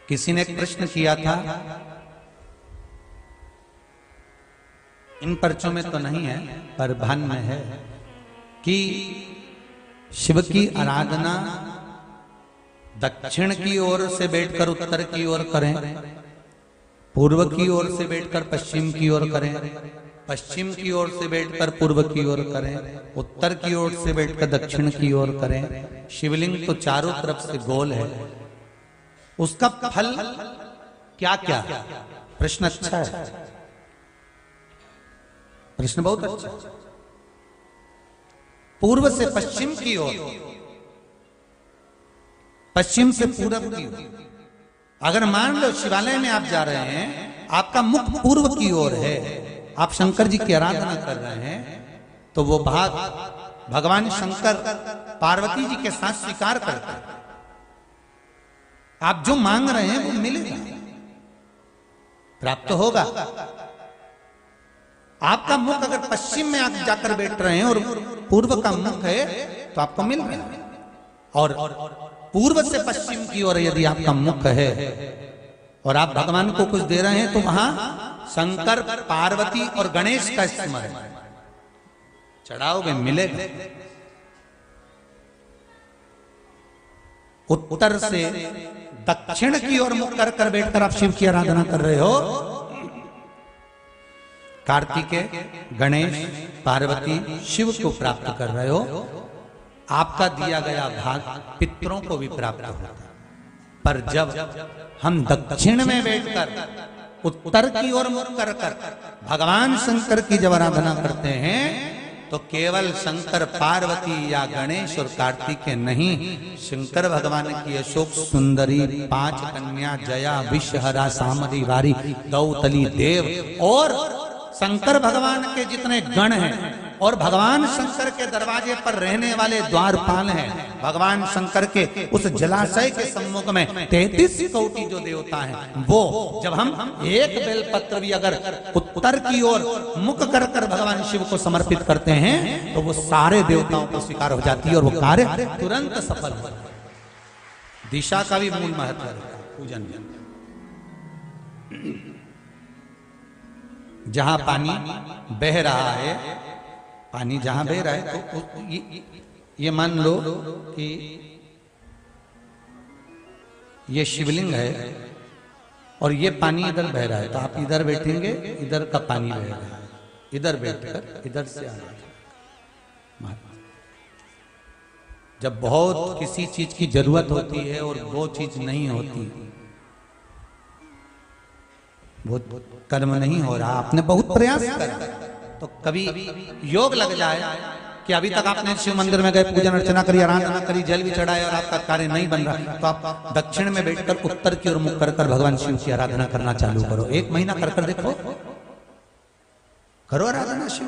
किसी ने एक प्रश्न किया था, इन पर्चों में तो नहीं है पर भान में है, कि शिव की आराधना दक्षिण की ओर से बैठकर उत्तर की ओर करें, पूर्व की ओर से बैठकर पश्चिम की ओर करें, पश्चिम की ओर से बैठकर पूर्व की ओर करें, उत्तर की ओर से बैठकर दक्षिण की ओर करें। शिवलिंग तो चारों तरफ से गोल है, उसका फल क्या क्या? प्रश्न अच्छा है, प्रश्न बहुत अच्छा। पूर्व से पश्चिम की ओर, पश्चिम से पूर्व की ओर। अगर मान लो शिवालय में आप जा रहे हैं, आपका मुख पूर्व की ओर है, आप शंकर जी की आराधना कर रहे हैं, तो वो भाग भगवान शंकर पार्वती जी के साथ स्वीकार करते हैं। आप जो मांग रहे हैं वो मिलेगा, प्राप्त होगा। आपका मुख अगर पश्चिम में आप जाकर बैठ रहे हैं और पूर्व का मुख है तो आपको मिल रहा है, और पूर्व से पश्चिम की ओर यदि आपका मुख है और आप भगवान को कुछ दे रहे हैं तो वहां शंकर पार्वती और गणेश का स्मरण चढ़ाओगे, मिलेगा। उत्तर से दक्षिण की ओर मुख कर कर बैठकर आप शिव की आराधना कर रहे हो, कार्तिकेय, गणेश, पार्वती, शिव को प्राप्त कर रहे हो, आपका दिया गया भाग पितरों को भी प्राप्त होता है। पर जब हम दक्षिण में बैठकर उत्तर की ओर मुख कर कर भगवान शंकर की जब आराधना करते हैं तो केवल शंकर पार्वती या गणेश और कार्तिकेय नहीं, शंकर भगवान की अशोक सुंदरी, 5 कन्या, जया, विषहरा, सामरी, वारी, दौतली, देव और शंकर भगवान के जितने गण हैं और भगवान शंकर के दरवाजे पर रहने वाले द्वारपाल हैं, भगवान शंकर के उस जलाशय के सम्मुख में 33 कोटि जो देवता हैं, वो जब हम एक बेलपत्र भी अगर उत्तर की ओर मुख कर कर भगवान शिव को समर्पित करते हैं तो वो सारे देवताओं को स्वीकार हो जाती है और वो कार्य तुरंत सफल हो। दिशा का भी मूल महत्व है पूजन में। जहां पानी बह रहा है, पानी जहां बह रहा है तो ये मान लो कि ये शिवलिंग है और ये पानी इधर बह रहा है, तो आप इधर बैठेंगे, इधर का पानी बह रहा है, इधर बैठकर इधर से आ रहा है। जब बहुत किसी चीज की जरूरत होती है और वो चीज नहीं होती, वो कर्म नहीं हो रहा, आपने बहुत प्रयास करा, तो कभी योग लग जाए कि अभी तक आपने शिव मंदिर में गए, पूजन अर्चना करी, आराधना करी, जल भी चढ़ाया और आपका कार्य नहीं बन रहा, तो आप दक्षिण में बैठकर उत्तर की ओर मुख कर कर भगवान शिव की आराधना करना चालू करो। 1 महीना कर कर देखो, करो आराधना शिव।